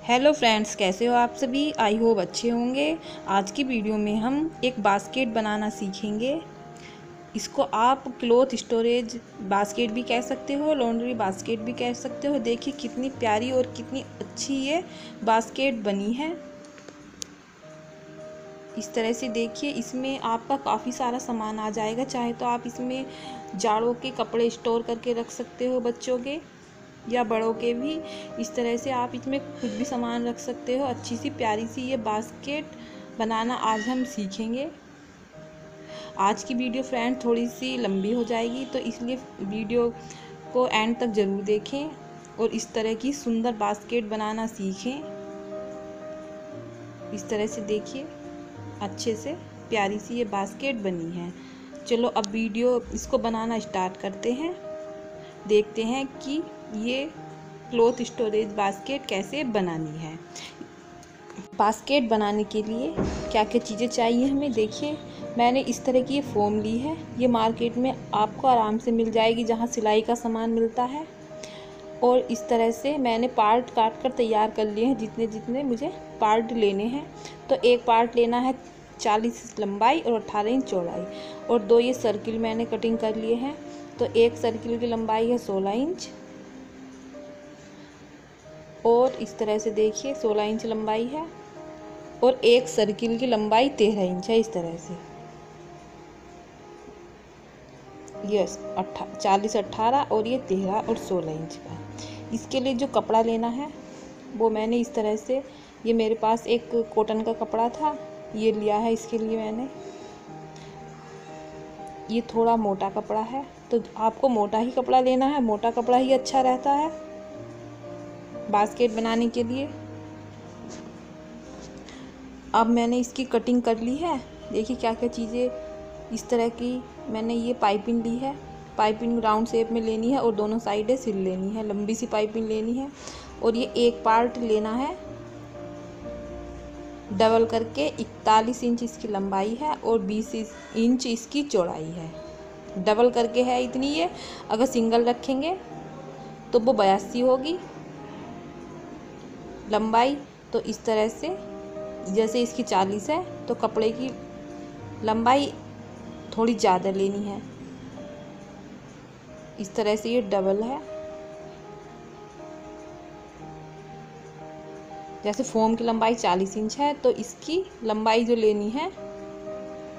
Hello friends, कैसे हो आप सभी। आई होप अच्छे होंगे। आज की वीडियो में हम एक बास्केट बनाना सीखेंगे। इसको आप क्लॉथ स्टोरेज बास्केट भी कह सकते हो, लॉन्ड्री बास्केट भी कह सकते हो। देखिए कितनी प्यारी और कितनी अच्छी ये बास्केट बनी है। इस तरह से देखिए, इसमें आपका काफ़ी सारा सामान आ जाएगा। चाहे तो आप इसमें जाड़ों के कपड़े स्टोर करके रख सकते हो, बच्चों के या बड़ों के भी। इस तरह से आप इसमें कुछ भी सामान रख सकते हो। अच्छी सी प्यारी सी ये बास्केट बनाना आज हम सीखेंगे। आज की वीडियो फ्रेंड थोड़ी सी लंबी हो जाएगी, तो इसलिए वीडियो को एंड तक ज़रूर देखें और इस तरह की सुंदर बास्केट बनाना सीखें। इस तरह से देखिए अच्छे से प्यारी सी ये बास्केट बनी है। चलो अब वीडियो इसको बनाना स्टार्ट करते हैं। देखते हैं कि ये क्लॉथ स्टोरेज बास्केट कैसे बनानी है। बास्केट बनाने के लिए क्या क्या चीज़ें चाहिए हमें, देखिए मैंने इस तरह की ये फोम ली है। ये मार्केट में आपको आराम से मिल जाएगी, जहाँ सिलाई का सामान मिलता है। और इस तरह से मैंने पार्ट काट कर तैयार कर लिए हैं, जितने जितने मुझे पार्ट लेने हैं। तो एक पार्ट लेना है 40 लंबाई और 18 इंच चौड़ाई। और दो ये सर्किल मैंने कटिंग कर लिए हैं। तो एक सर्किल की लंबाई है 16 इंच और इस तरह से देखिए 16 इंच लंबाई है। और एक सर्किल की लंबाई 13 इंच है। इस तरह से यस 40 18 और ये 13 और 16 इंच का। इसके लिए जो कपड़ा लेना है वो मैंने इस तरह से, ये मेरे पास एक कॉटन का कपड़ा था, ये लिया है। इसके लिए मैंने ये थोड़ा मोटा कपड़ा है, तो आपको मोटा ही कपड़ा लेना है। मोटा कपड़ा ही अच्छा रहता है बास्केट बनाने के लिए। अब मैंने इसकी कटिंग कर ली है। देखिए क्या क्या चीज़ें इस तरह की मैंने ये पाइपिंग ली है। पाइपिंग राउंड शेप में लेनी है और दोनों साइडें सिल लेनी है, लंबी सी पाइपिंग लेनी है। और ये एक पार्ट लेना है डबल करके। 41 इंच इसकी लंबाई है और 20 इंच इसकी चौड़ाई है। डबल करके है इतनी ये। अगर सिंगल रखेंगे तो वो 82 होगी लंबाई। तो इस तरह से जैसे इसकी 40 है तो कपड़े की लंबाई थोड़ी ज़्यादा लेनी है। इस तरह से ये डबल है। जैसे फोम की लंबाई 40 इंच है तो इसकी लंबाई जो लेनी है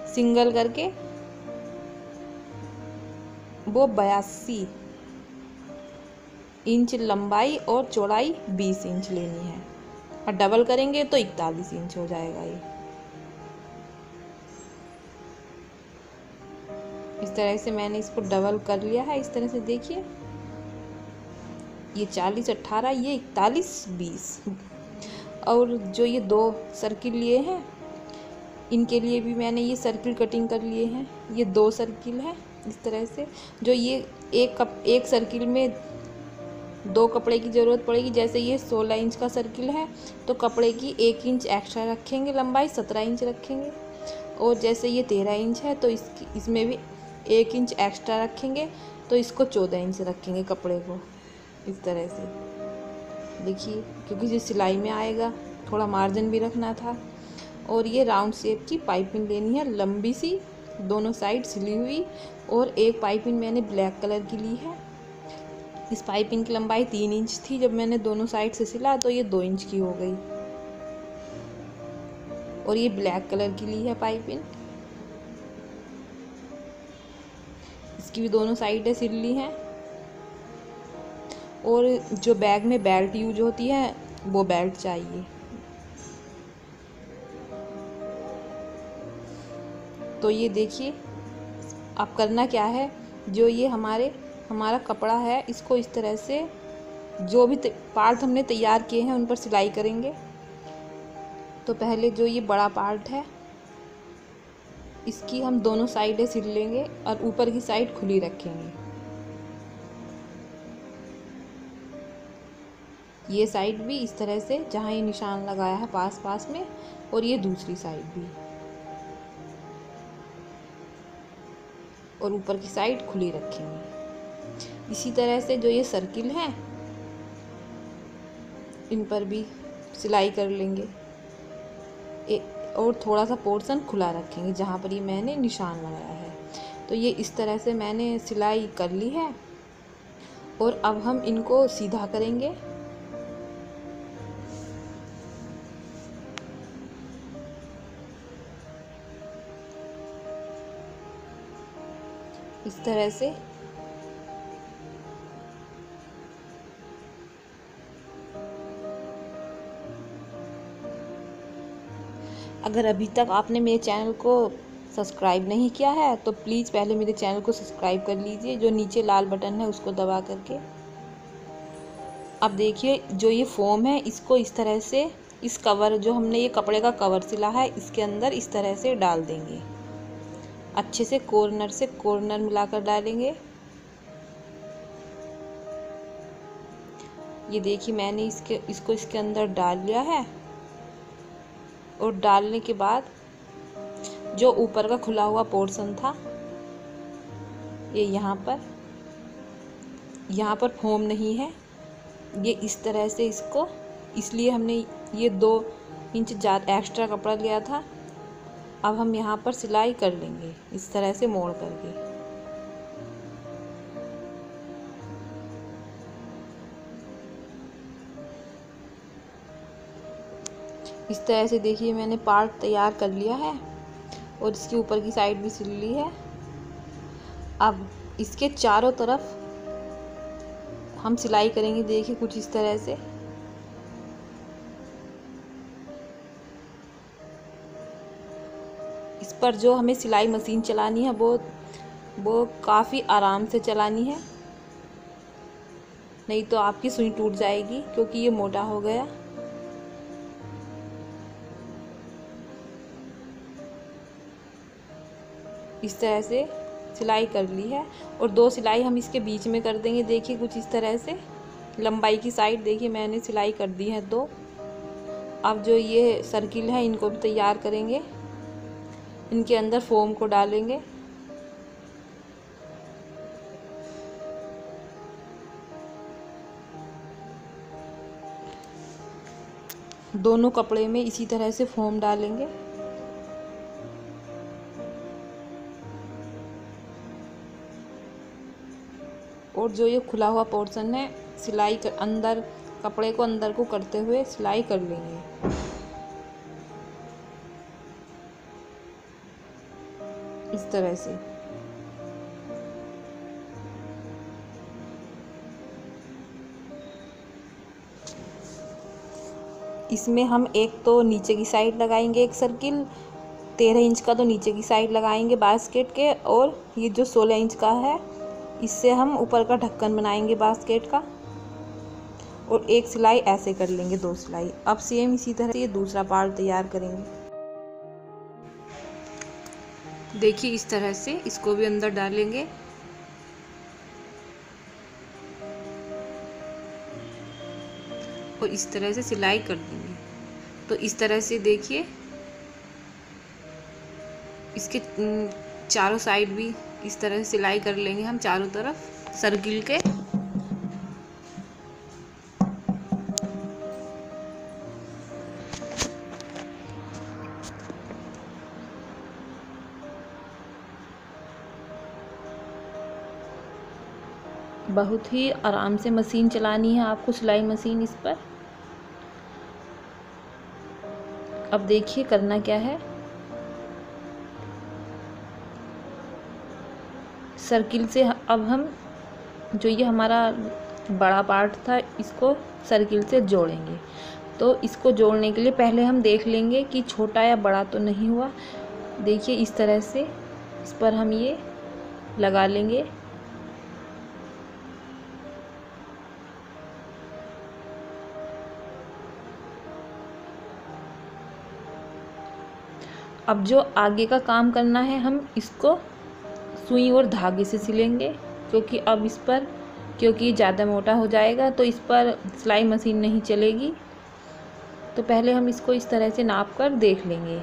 सिंगल करके वो 82 इंच लंबाई और चौड़ाई 20 इंच लेनी है। और डबल करेंगे तो 41 इंच हो जाएगा ये। इस तरह से मैंने इसको डबल कर लिया है। इस तरह से देखिए ये 40 18, ये 41 20। और जो ये दो सर्किल लिए हैं इनके लिए भी मैंने ये सर्किल कटिंग कर लिए हैं। ये दो सर्किल है इस तरह से। जो ये एक सर्किल में दो कपड़े की ज़रूरत पड़ेगी। जैसे ये 16 इंच का सर्किल है तो कपड़े की 1 इंच एक्स्ट्रा रखेंगे, लंबाई 17 इंच रखेंगे। और जैसे ये 13 इंच है तो इसमें भी 1 इंच एक्स्ट्रा रखेंगे, तो इसको 14 इंच रखेंगे कपड़े को। इस तरह से देखिए, क्योंकि ये सिलाई में आएगा, थोड़ा मार्जिन भी रखना था। और ये राउंड शेप की पाइपिंग लेनी है, लंबी सी, दोनों साइड सिली हुई। और एक पाइपिंग मैंने ब्लैक कलर की ली है। इस पाइपिंग की लंबाई 3 इंच थी, जब मैंने दोनों साइड से सिला तो ये 2 इंच की हो गई। और ये ब्लैक कलर की ली है पाइपिंग, इसकी भी दोनों साइडें सिल ली हैं। और जो बैग में बेल्ट यूज होती है वो बेल्ट चाहिए। तो ये देखिए अब करना क्या है, जो ये हमारा कपड़ा है इसको इस तरह से जो भी पार्ट हमने तैयार किए हैं उन पर सिलाई करेंगे। तो पहले जो ये बड़ा पार्ट है इसकी हम दोनों साइडें सिल लेंगे और ऊपर की साइड खुली रखेंगे। ये साइड भी इस तरह से, जहाँ ये निशान लगाया है पास पास में, और ये दूसरी साइड भी, और ऊपर की साइड खुली रखेंगे। इसी तरह से जो ये सर्किल है इन पर भी सिलाई कर लेंगे और थोड़ा सा पोर्शन खुला रखेंगे जहाँ पर ये मैंने निशान लगाया है। तो ये इस तरह से मैंने सिलाई कर ली है और अब हम इनको सीधा करेंगे। इस तरह से अगर अभी तक आपने मेरे चैनल को सब्सक्राइब नहीं किया है तो प्लीज़ पहले मेरे चैनल को सब्सक्राइब कर लीजिए, जो नीचे लाल बटन है उसको दबा करके। अब देखिए जो ये फोम है इसको इस तरह से इस कवर, जो हमने ये कपड़े का कवर सिला है, इसके अंदर इस तरह से डाल देंगे। अच्छे से कॉर्नर मिलाकर डालेंगे। ये देखिए मैंने इसको इसके अंदर डाल लिया है और डालने के बाद जो ऊपर का खुला हुआ पोर्शन था ये यहाँ पर फोम नहीं है, ये इस तरह से इसको, इसलिए हमने ये 2 इंच ज़्यादा एक्स्ट्रा कपड़ा लिया था। अब हम यहाँ पर सिलाई कर लेंगे इस तरह से मोड़ करके। इस तरह से देखिए मैंने पार्ट तैयार कर लिया है और इसके ऊपर की साइड भी सिल ली है। अब इसके चारों तरफ हम सिलाई करेंगे, देखिए कुछ इस तरह से। इस पर जो हमें सिलाई मशीन चलानी है वो काफ़ी आराम से चलानी है, नहीं तो आपकी सुई टूट जाएगी क्योंकि ये मोटा हो गया। इस तरह से सिलाई कर ली है और 2 सिलाई हम इसके बीच में कर देंगे, देखिए कुछ इस तरह से। लंबाई की साइड देखिए मैंने सिलाई कर दी है 2। अब जो ये सर्किल है इनको भी तैयार करेंगे, इनके अंदर फोम को डालेंगे। दोनों कपड़े में इसी तरह से फोम डालेंगे। और जो ये खुला हुआ पोर्शन है सिलाई कर अंदर, कपड़े को अंदर को करते हुए सिलाई कर लेंगे इस तरह से। इसमें हम एक तो नीचे की साइड लगाएंगे, एक सर्किल 13 इंच का तो नीचे की साइड लगाएंगे बास्केट के, और ये जो 16 इंच का है इससे हम ऊपर का ढक्कन बनाएंगे बास्केट का। और एक सिलाई ऐसे कर लेंगे, 2 सिलाई। अब सेम इसी तरह से ये दूसरा पार्ट तैयार करेंगे। देखिए इस तरह से इसको भी अंदर डालेंगे। और इस तरह से सिलाई कर देंगे। तो इस तरह से देखिए इसके चारों साइड भी इस तरह से सिलाई कर लेंगे हम चारों तरफ सर्किल के। बहुत ही आराम से मशीन चलानी है आपको, सिलाई मशीन इस पर। अब देखिए करना क्या है, सर्किल से अब हम जो ये हमारा बड़ा पार्ट था इसको सर्किल से जोड़ेंगे। तो इसको जोड़ने के लिए पहले हम देख लेंगे कि छोटा या बड़ा तो नहीं हुआ। देखिए इस तरह से इस पर हम ये लगा लेंगे। अब जो आगे का काम करना है हम इसको सुई और धागे से सिलेंगे, क्योंकि अब इस पर क्योंकि ज़्यादा मोटा हो जाएगा तो इस पर सिलाई मशीन नहीं चलेगी। तो पहले हम इसको इस तरह से नाप कर देख लेंगे।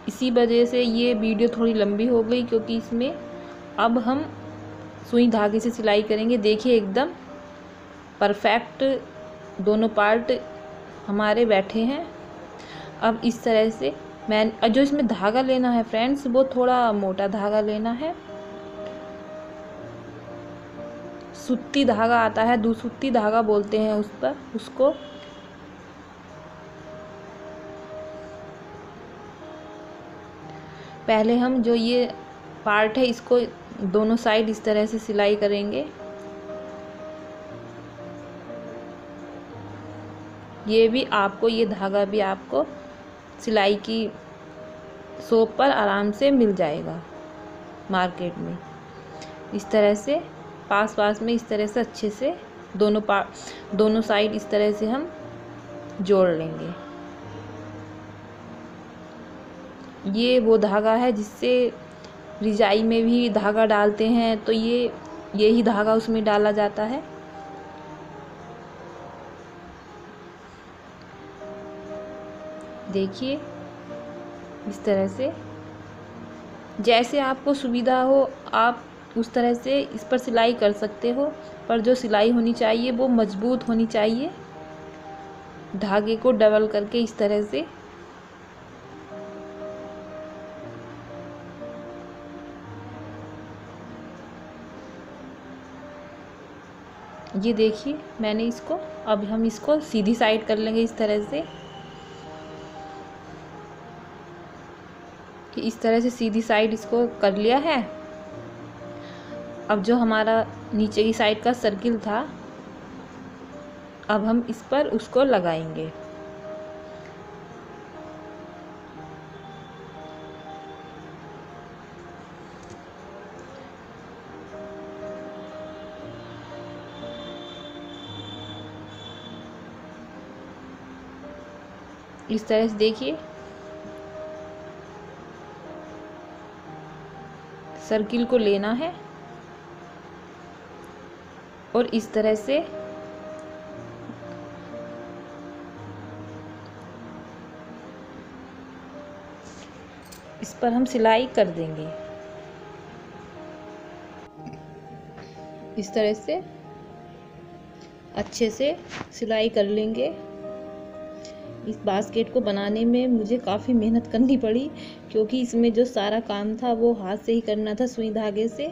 इसी वजह से ये वीडियो थोड़ी लंबी हो गई, क्योंकि इसमें अब हम सुई धागे से सिलाई करेंगे। देखिए एकदम परफेक्ट दोनों पार्ट हमारे बैठे हैं। अब इस तरह से मैं जो इसमें धागा लेना है फ्रेंड्स, वो थोड़ा मोटा धागा लेना है। सूती धागा आता है, दुसूती धागा बोलते हैं उसको। पहले हम जो ये पार्ट है इसको दोनों साइड इस तरह से सिलाई करेंगे। ये धागा भी आपको सिलाई की शॉप पर आराम से मिल जाएगा मार्केट में। इस तरह से पास पास में इस तरह से अच्छे से दोनों साइड इस तरह से हम जोड़ लेंगे। ये वो धागा है जिससे रिजाई में भी धागा डालते हैं, तो यही धागा उसमें डाला जाता है। देखिए इस तरह से जैसे आपको सुविधा हो आप उस तरह से इस पर सिलाई कर सकते हो, पर जो सिलाई होनी चाहिए वो मजबूत होनी चाहिए। धागे को डबल करके इस तरह से ये देखिए मैंने इसको, अब हम इसको सीधी साइड कर लेंगे इस तरह से कि इस तरह से सीधी साइड इसको कर लिया है। अब जो हमारा नीचे की साइड का सर्किल था, अब हम इस पर उसको लगाएंगे। इस तरह से देखिए सर्किल को लेना है और इस तरह से इस पर हम सिलाई कर देंगे। इस तरह से अच्छे से सिलाई कर लेंगे। इस बास्केट को बनाने में मुझे काफ़ी मेहनत करनी पड़ी, क्योंकि इसमें जो सारा काम था वो हाथ से ही करना था सुई धागे से।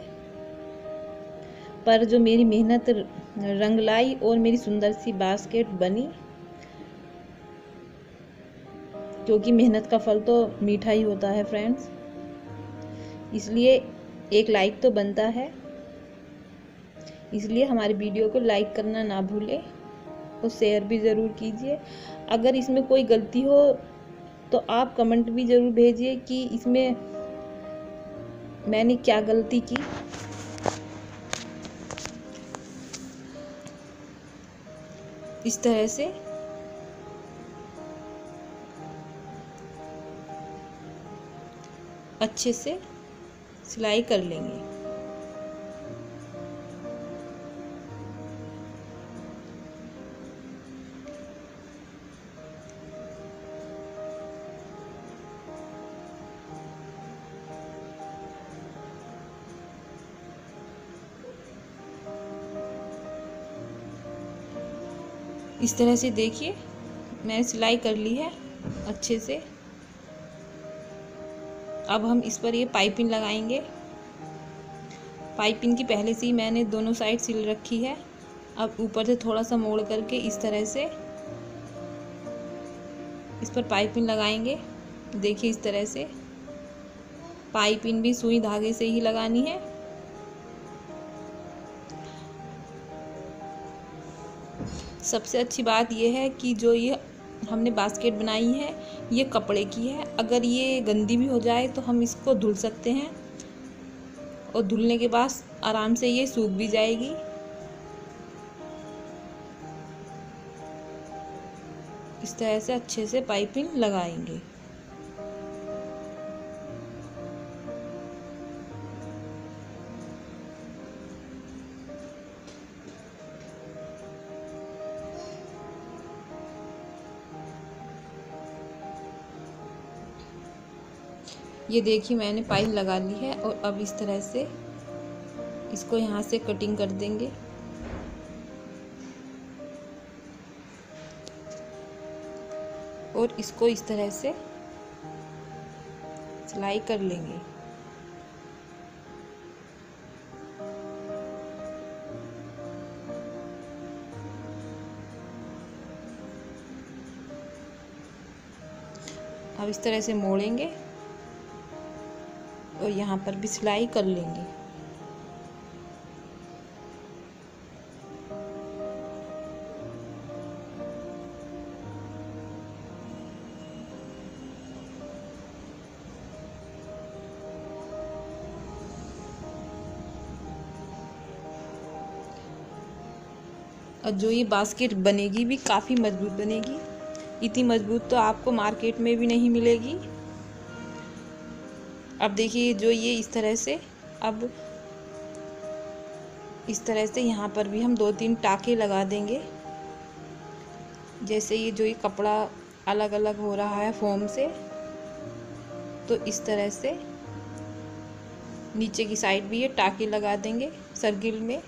पर जो मेरी मेहनत रंग लाई और मेरी सुंदर सी बास्केट बनी, क्योंकि मेहनत का फल तो मीठा ही होता है फ्रेंड्स। इसलिए एक लाइक तो बनता है, इसलिए हमारी वीडियो को लाइक करना ना भूलें और शेयर भी ज़रूर कीजिए। अगर इसमें कोई गलती हो तो आप कमेंट भी ज़रूर भेजिए कि इसमें मैंने क्या गलती की। इस तरह से अच्छे से सिलाई कर लेंगे। इस तरह से देखिए मैंने सिलाई कर ली है अच्छे से। अब हम इस पर ये पाइपिंग लगाएंगे। पाइपिंग की पहले से ही मैंने दोनों साइड सिल रखी है। अब ऊपर से थोड़ा सा मोड़ करके इस तरह से इस पर पाइपिंग लगाएंगे। देखिए इस तरह से पाइपिंग भी सुई धागे से ही लगानी है। सबसे अच्छी बात यह है कि जो ये हमने बास्केट बनाई है ये कपड़े की है। अगर ये गंदी भी हो जाए तो हम इसको धुल सकते हैं और धुलने के बाद आराम से ये सूख भी जाएगी। इस तरह से अच्छे से पाइपिंग लगाएंगे। ये देखिए मैंने पाइप लगा ली है और अब इस तरह से इसको यहाँ से कटिंग कर देंगे। और इसको इस तरह से सिलाई कर लेंगे। अब इस तरह से मोड़ेंगे और यहाँ पर भी सिलाई कर लेंगे। और जो ये बास्केट बनेगी भी काफ़ी मजबूत बनेगी। इतनी मजबूत तो आपको मार्केट में भी नहीं मिलेगी। अब देखिए जो ये इस तरह से, अब इस तरह से यहाँ पर भी हम 2-3 टाँके लगा देंगे। जैसे ये जो ये कपड़ा अलग अलग हो रहा है फोम से, तो इस तरह से नीचे की साइड भी ये टाँके लगा देंगे सर्किल में।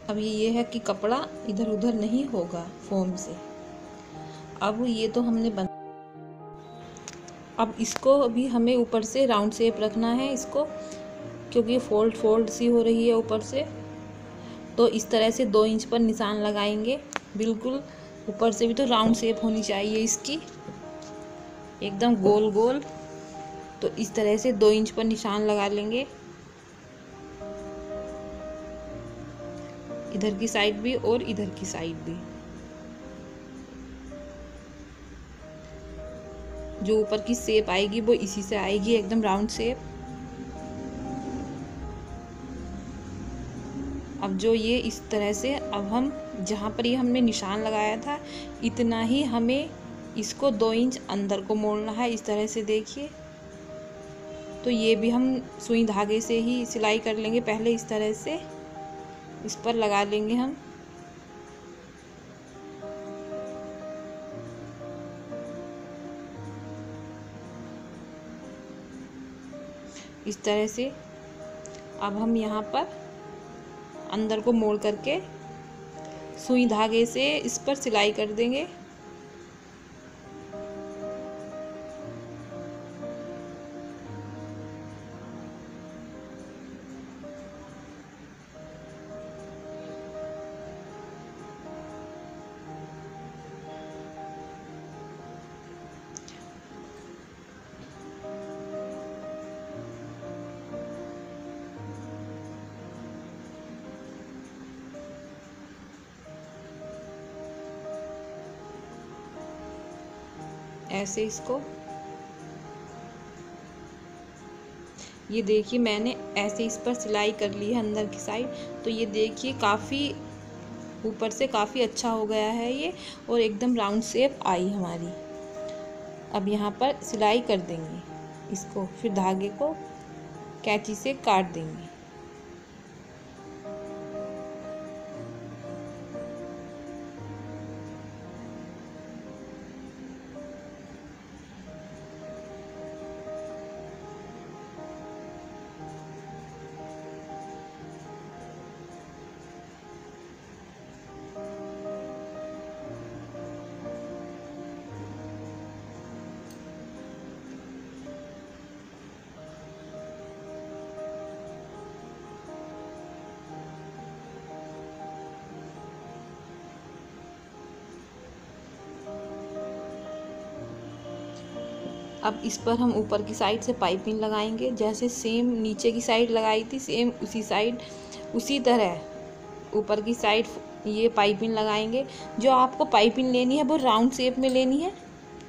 अब ये है कि कपड़ा इधर उधर नहीं होगा फोम से। अब ये तो हमने अब इसको अभी हमें ऊपर से राउंड शेप रखना है इसको, क्योंकि ये फोल्ड सी हो रही है ऊपर से। तो इस तरह से 2 इंच पर निशान लगाएंगे। बिल्कुल ऊपर से भी तो राउंड शेप होनी चाहिए इसकी, एकदम गोल गोल। तो इस तरह से 2 इंच पर निशान लगा लेंगे, इधर की साइड भी और इधर की साइड भी। जो ऊपर की शेप आएगी वो इसी से आएगी, एकदम राउंड शेप। अब जो ये इस तरह से, अब हम जहाँ पर ये हमने निशान लगाया था इतना ही हमें इसको 2 इंच अंदर को मोड़ना है, इस तरह से देखिए। तो ये भी हम सुई धागे से ही सिलाई कर लेंगे। पहले इस तरह से इस पर लगा लेंगे हम। इस तरह से अब हम यहाँ पर अंदर को मोड़ करके सुई धागे से इस पर सिलाई कर देंगे। ऐसे इसको, ये देखिए मैंने ऐसे इस पर सिलाई कर ली है अंदर की साइड। तो ये देखिए काफ़ी ऊपर से काफ़ी अच्छा हो गया है ये, और एकदम राउंड शेप आई हमारी। अब यहाँ पर सिलाई कर देंगे इसको, फिर धागे को कैंची से काट देंगे। अब इस पर हम ऊपर की साइड से पाइपिंग लगाएंगे। जैसे सेम नीचे की साइड लगाई थी, सेम उसी साइड उसी तरह ऊपर की साइड ये पाइपिंग लगाएंगे। जो आपको पाइपिंग लेनी है वो राउंड शेप में लेनी है,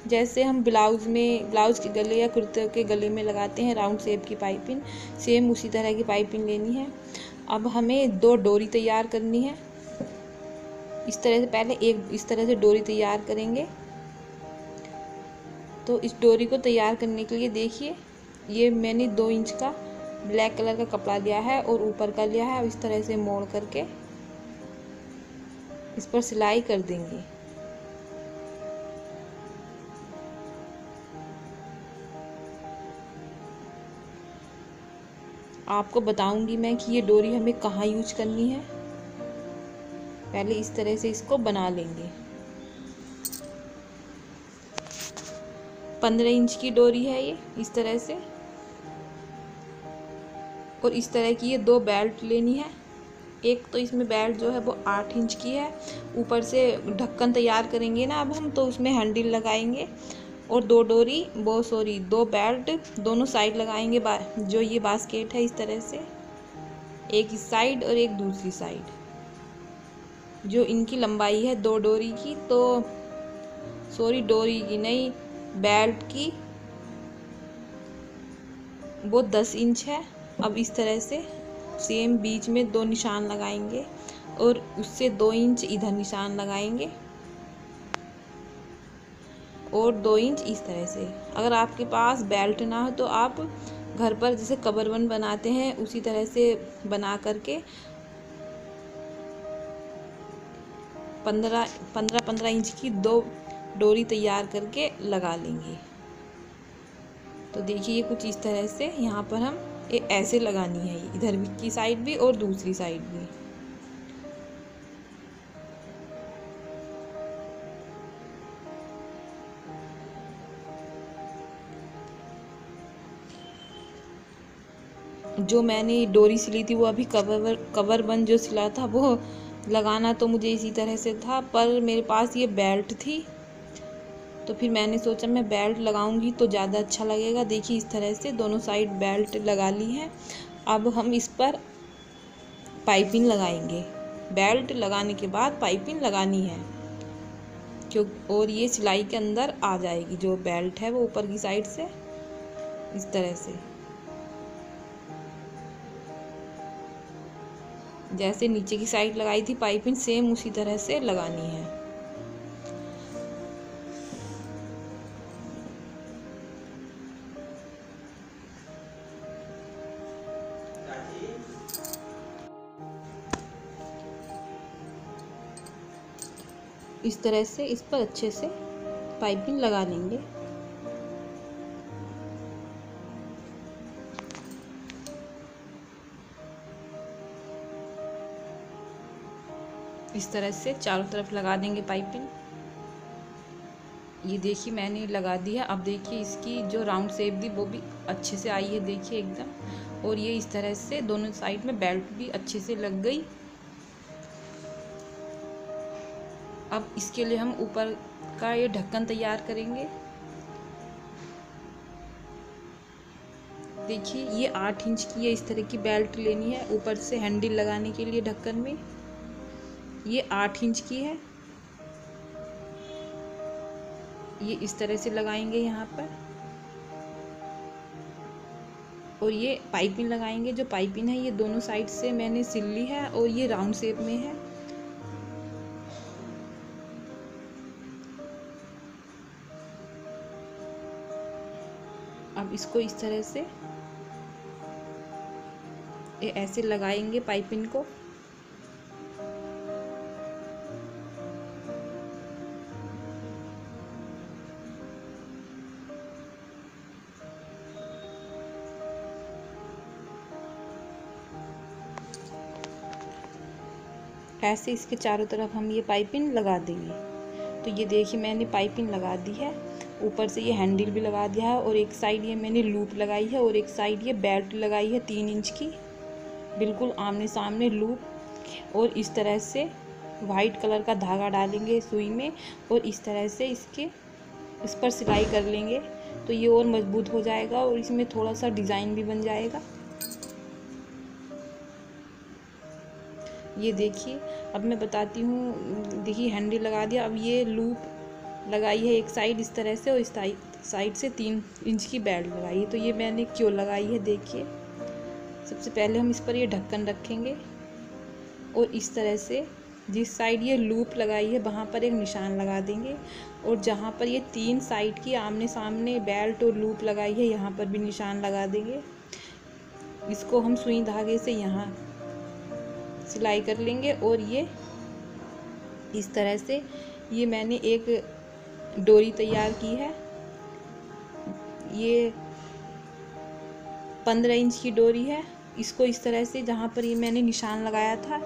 जैसे हम ब्लाउज़ के गले या कुर्ते के गले में लगाते हैं राउंड शेप की पाइपिंग, सेम उसी तरह की पाइपिंग लेनी है। अब हमें 2 डोरी तैयार करनी है। इस तरह से पहले एक इस तरह से डोरी तैयार करेंगे। तो इस डोरी को तैयार करने के लिए देखिए ये मैंने 2 इंच का ब्लैक कलर का कपड़ा लिया है और ऊपर का लिया है, इस तरह से मोड़ करके इस पर सिलाई कर देंगे। आपको बताऊंगी मैं कि ये डोरी हमें कहाँ यूज करनी है। पहले इस तरह से इसको बना लेंगे। 15 इंच की डोरी है ये, इस तरह से। और इस तरह की ये 2 बेल्ट लेनी है। एक तो इसमें बेल्ट जो है वो 8 इंच की है। ऊपर से ढक्कन तैयार करेंगे ना अब हम, तो उसमें हैंडल लगाएंगे और 2 बेल्ट दोनों साइड लगाएंगे। जो ये बास्केट है इस तरह से, एक इस साइड और एक दूसरी साइड। जो इनकी लंबाई है 2 डोरी की, तो डोरी की नहीं, बेल्ट की, वो 10 इंच है। अब इस तरह से सेम बीच में 2 निशान लगाएंगे और उससे 2 इंच इधर निशान लगाएंगे और 2 इंच इस तरह से। अगर आपके पास बेल्ट ना हो तो आप घर पर जैसे कबरबंद बनाते हैं उसी तरह से बना करके 15 इंच की 2 डोरी तैयार करके लगा लेंगे। तो देखिए ये कुछ इस तरह से यहाँ पर हम ऐसे लगानी है, इधर की साइड भी और दूसरी साइड भी। जो मैंने डोरी सिली थी वो अभी कवर बंद जो सिला था वो लगाना तो मुझे इसी तरह से था, पर मेरे पास ये बेल्ट थी तो फिर मैंने सोचा मैं बेल्ट लगाऊंगी तो ज़्यादा अच्छा लगेगा। देखिए इस तरह से दोनों साइड बेल्ट लगा ली है। अब हम इस पर पाइपिंग लगाएंगे। बेल्ट लगाने के बाद पाइपिंग लगानी है और ये सिलाई के अंदर आ जाएगी। जो बेल्ट है वो ऊपर की साइड से इस तरह से, जैसे नीचे की साइड लगाई थी पाइपिंग सेम उसी तरह से लगानी है। इस तरह से इस पर अच्छे से पाइपिंग लगा लेंगे। इस तरह से चारों तरफ लगा देंगे पाइपिंग। ये देखिए मैंने लगा दी है। अब देखिए इसकी जो राउंड शेप दी वो भी अच्छे से आई है, देखिए एकदम। और ये इस तरह से दोनों साइड में बेल्ट भी अच्छे से लग गई। अब इसके लिए हम ऊपर का ये ढक्कन तैयार करेंगे। देखिए ये 8 इंच की है, इस तरह की बेल्ट लेनी है ऊपर से हैंडल लगाने के लिए ढक्कन में। ये 8 इंच की है, ये इस तरह से लगाएंगे यहाँ पर। और ये पाइपिंग लगाएंगे। जो पाइपिंग है ये दोनों साइड से मैंने सिल ली है और ये राउंड शेप में है। अब इसको इस तरह से ऐसे लगाएंगे पाइपिंग को। ऐसे इसके चारों तरफ हम ये पाइपिंग लगा देंगे। तो ये देखिए मैंने पाइपिंग लगा दी है, ऊपर से ये हैंडल भी लगा दिया है और एक साइड ये मैंने लूप लगाई है और एक साइड ये बेल्ट लगाई है 3 इंच की, बिल्कुल आमने सामने लूप। और इस तरह से वाइट कलर का धागा डालेंगे सुई में और इस तरह से इस पर सिलाई कर लेंगे तो ये और मजबूत हो जाएगा और इसमें थोड़ा सा डिज़ाइन भी बन जाएगा। ये देखिए अब मैं बताती हूँ। देखिए हैंडल लगा दिया। अब ये लूप लगाई है एक साइड इस तरह से और इस साइड से 3 इंच की बेल्ट लगाई है। तो ये मैंने क्यों लगाई है देखिए। सबसे पहले हम इस पर ये ढक्कन रखेंगे और इस तरह से जिस साइड ये लूप लगाई है वहाँ पर एक निशान लगा देंगे और जहाँ पर ये 3 साइड की आमने सामने बेल्ट और लूप लगाई है यहाँ पर भी निशान लगा देंगे। इसको हम सुई धागे से यहाँ सिलाई कर लेंगे। और ये इस तरह से ये मैंने एक डोरी तैयार की है। ये 15 इंच की डोरी है। इसको इस तरह से जहाँ पर ये मैंने निशान लगाया था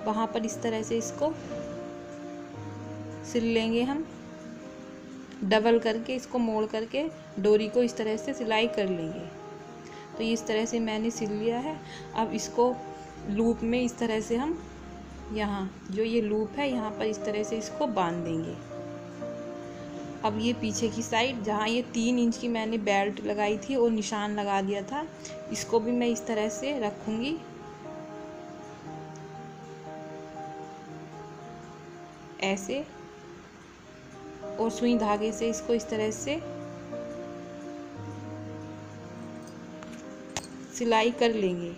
वहाँ पर इस तरह से इसको सिल लेंगे हम। डबल करके इसको मोड़ करके डोरी को इस तरह से सिलाई कर लेंगे। तो इस तरह से मैंने सिल लिया है। अब इसको लूप में इस तरह से हम यहाँ जो ये लूप है यहाँ पर इस तरह से इसको बांध देंगे। अब ये पीछे की साइड जहाँ ये 3 इंच की मैंने बेल्ट लगाई थी और निशान लगा दिया था, इसको भी मैं इस तरह से रखूँगी। ऐसे और सुई धागे से इसको इस तरह से सिलाई कर लेंगे।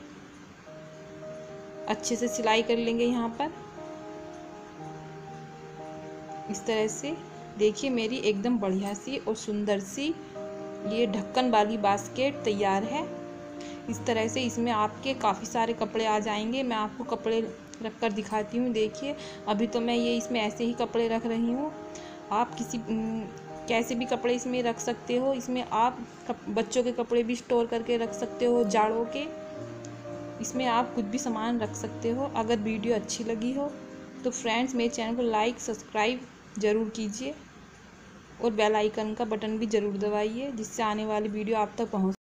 अच्छे से सिलाई कर लेंगे यहाँ पर इस तरह से। देखिए मेरी एकदम बढ़िया सी और सुंदर सी ये ढक्कन वाली बास्केट तैयार है। इस तरह से इसमें आपके काफ़ी सारे कपड़े आ जाएंगे। मैं आपको कपड़े रख कर दिखाती हूँ। देखिए अभी तो मैं ये इसमें ऐसे ही कपड़े रख रही हूँ। आप कैसे भी कपड़े इसमें रख सकते हो। इसमें आप बच्चों के कपड़े भी स्टोर करके रख सकते हो, जाड़ों के। इसमें आप कुछ भी सामान रख सकते हो। अगर वीडियो अच्छी लगी हो तो फ्रेंड्स मेरे चैनल को लाइक सब्सक्राइब ज़रूर कीजिए और बेल आइकन का बटन भी ज़रूर दबाइए, जिससे आने वाली वीडियो आप तक पहुँच